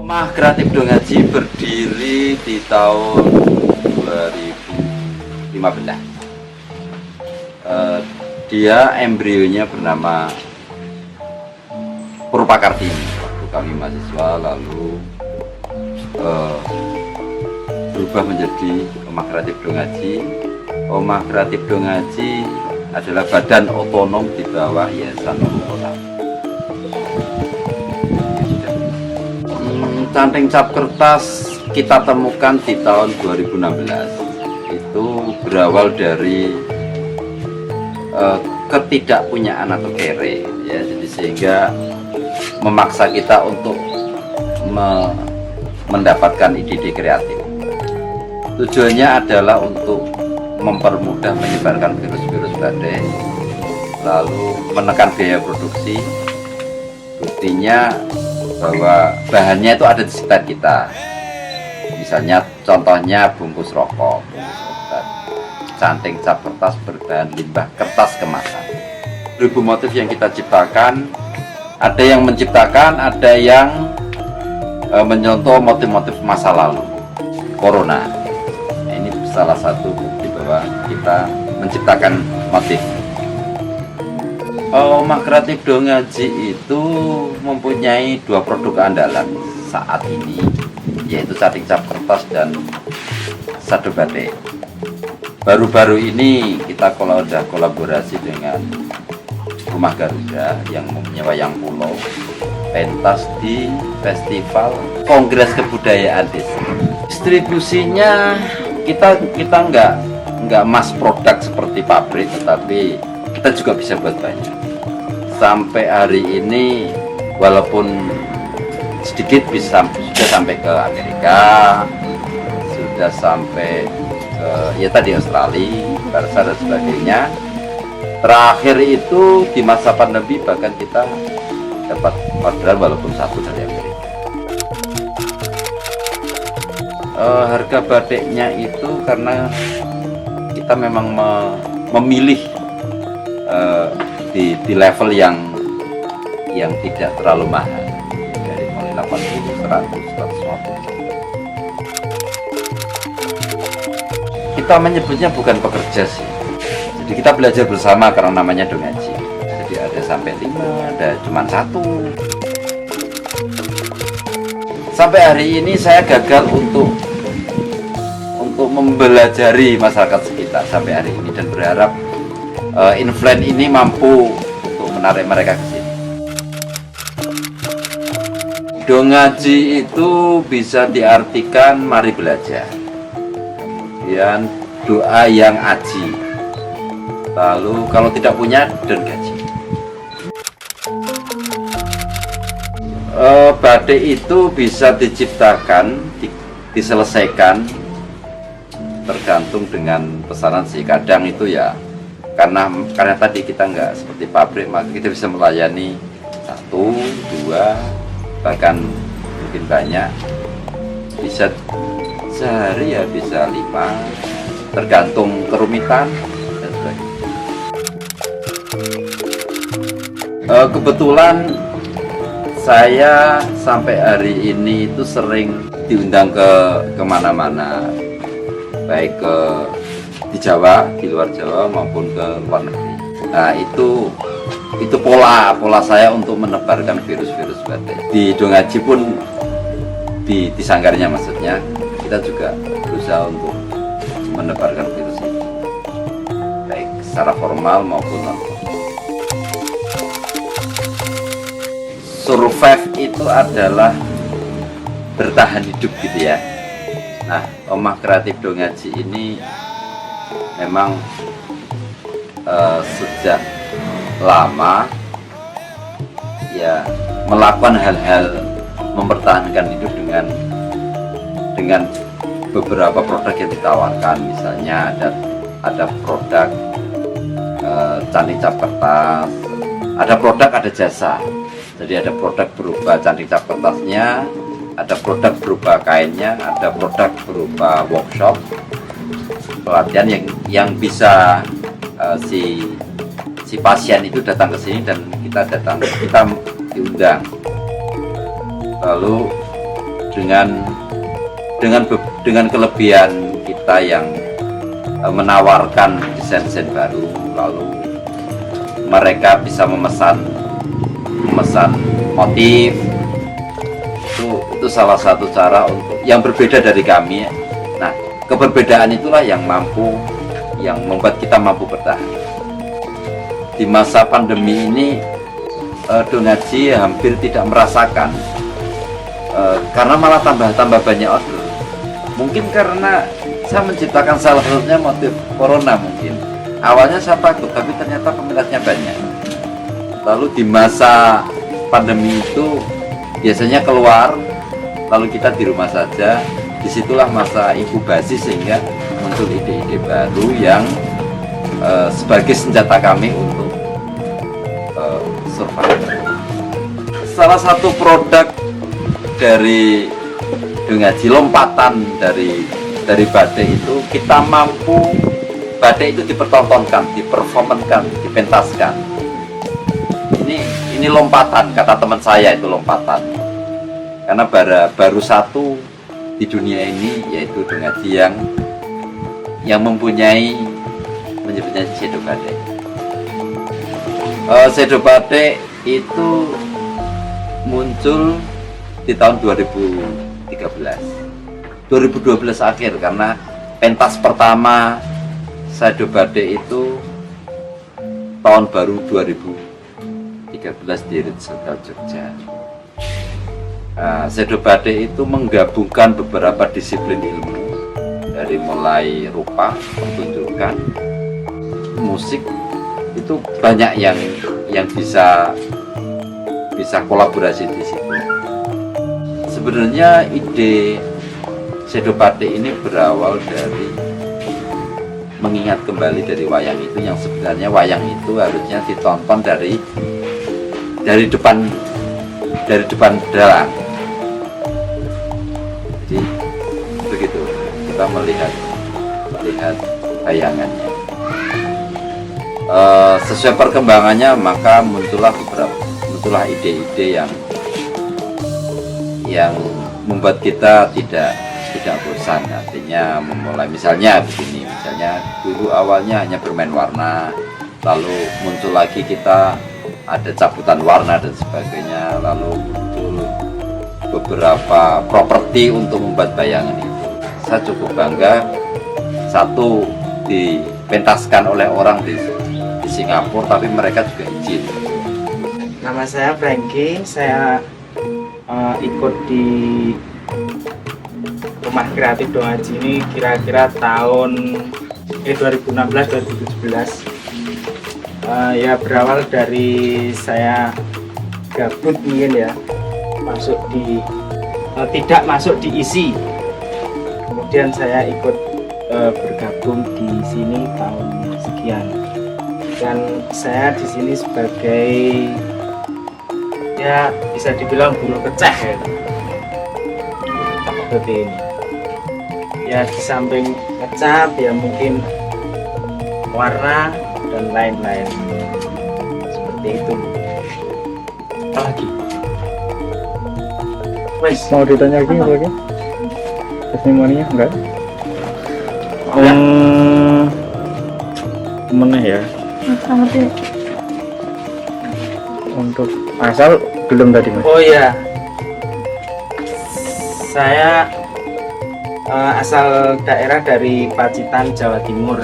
Rumah Kreatif Dongaji berdiri di tahun 2015. Dia embrionya bernama Purwakartini. Waktu kami mahasiswa lalu berubah menjadi Rumah Kreatif Dongaji. Rumah Kreatif Dongaji adalah badan otonom di bawah Yayasan Nurul Kota. Canting cap kertas kita temukan di tahun 2016. Itu berawal dari ketidakpunyaan atau kere, ya, jadi sehingga memaksa kita untuk mendapatkan ide-ide kreatif. Tujuannya adalah untuk mempermudah menyebarkan virus-virus badai, lalu menekan biaya produksi. Buktinya bahwa bahannya itu ada di sekitar kita. Misalnya contohnya bungkus rokok, canting cap kertas berbahan limbah kertas kemasan. Ribu motif yang kita ciptakan, ada yang menciptakan, ada yang menyontoh motif-motif masa lalu. Corona, ini salah satu bukti bahwa kita menciptakan motif. Rumah Kreatif Dongaji itu mempunyai dua produk andalan saat ini, yaitu canting cap kertas dan sado batik. Baru-baru ini kita sudah kolaborasi dengan Rumah Garuda yang mempunyai wayang pulau, pentas di Festival Kongres Kebudayaan Desa. Distribusinya kita nggak mass produk seperti pabrik, tetapi kita juga bisa buat banyak. Sampai hari ini walaupun sedikit sudah sampai ke Amerika, sudah sampai ya tadi Australia, Barca dan sebagainya. Terakhir itu di masa pandemi bahkan kita dapat orderan walaupun satu dari Amerika. Harga batiknya itu karena kita memang memilih di level yang tidak terlalu mahal, dari mulai 80, 100, 150. Kita menyebutnya bukan pekerja sih, jadi kita belajar bersama karena namanya Dongaji. Jadi ada sampai 5, ada cuma 1. Sampai hari ini saya gagal untuk membelajari masyarakat sekitar sampai hari ini, dan berharap influence ini mampu untuk menarik mereka ke sini. Dongaji itu bisa diartikan mari belajar, dan doa yang aji. Lalu kalau tidak punya, dan gaji. Batik itu bisa diciptakan, diselesaikan tergantung dengan pesanan sih. Kadang itu ya karena tadi kita nggak seperti pabrik, maka kita bisa melayani 1, 2, bahkan mungkin banyak, bisa sehari ya bisa 5, tergantung kerumitan dan sebagainya. Kebetulan saya sampai hari ini itu sering diundang ke kemana-mana, baik di Jawa, di luar Jawa maupun ke luar negeri. Nah itu pola saya untuk menebarkan virus-virus batik. Di Dongaji pun di sanggarnya, maksudnya kita juga berusaha untuk menebarkan virus itu, baik secara formal maupun non formal. Survive itu adalah bertahan hidup gitu ya. Nah, Rumah Kreatif Dongaji ini memang sejak lama ya melakukan hal-hal mempertahankan hidup dengan beberapa produk yang ditawarkan. Misalnya ada produk canting cap kertas, ada produk, ada jasa. Jadi ada produk berupa canting cap kertasnya, ada produk berupa kainnya, ada produk berupa workshop pelatihan yang bisa si pasien itu datang ke sini dan kita diundang. Lalu dengan kelebihan kita yang menawarkan desain-desain baru, lalu mereka bisa memesan motif. Itu salah satu cara untuk yang berbeda dari kami. Nah, keberbedaan itulah yang membuat kita mampu bertahan. Di masa pandemi ini, Dongaji hampir tidak merasakan, karena malah tambah banyak order. Mungkin karena saya menciptakan salah satunya motif corona mungkin. Awalnya saya takut, tapi ternyata peminatnya banyak. Lalu di masa pandemi itu biasanya keluar, lalu kita di rumah saja. Disitulah masa inkubasi sehingga muncul ide-ide baru yang sebagai senjata kami untuk survive. Salah satu produk dari Dongaji, lompatan dari batik itu, kita mampu batik itu dipertontonkan, diperformankan, dipentaskan. Ini lompatan, kata teman saya itu lompatan. Karena baru satu di dunia ini, yaitu Dongaji yang menyebutnya shadow batik. Shadow batik itu muncul di tahun 2012 akhir, karena pentas pertama shadow batik itu tahun baru 2013 di Ritz Hotel Jogja. Shadow batik itu menggabungkan beberapa disiplin ilmu, dari mulai rupa, pertunjukan, musik, itu banyak yang bisa kolaborasi di situ. Sebenarnya ide shadow batik ini berawal dari mengingat kembali dari wayang itu, yang sebenarnya wayang itu harusnya ditonton dari depan dalang. Jadi begitu kita melihat bayangannya. Sesuai perkembangannya, maka muncullah ide-ide yang membuat kita tidak bosan. Artinya memulai, misalnya begini, dulu awalnya hanya bermain warna, lalu muncul lagi kita ada cabutan warna dan sebagainya, lalu muncul beberapa properti untuk membuat bayangan itu. Saya cukup bangga, satu dipentaskan oleh orang di Singapura, tapi mereka juga izin. Nama saya Franky, saya ikut di Rumah Kreatif Dongaji ini kira-kira tahun 2016-2017. Ya berawal dari saya gabut mungkin ya, tidak masuk di isi. Kemudian saya ikut bergabung di sini tahun sekian, dan saya di sini sebagai, ya bisa dibilang buruh keceh ya, seperti ini. Ya di samping ngecat ya mungkin warna dan lain-lain seperti itu. Apa lagi? Wes, Mau ditanya lagi apa lagi? Testimoninya enggak? Mana ya? Untuk asal belum tadi Mas. oh ya, saya asal daerah dari Pacitan, Jawa Timur.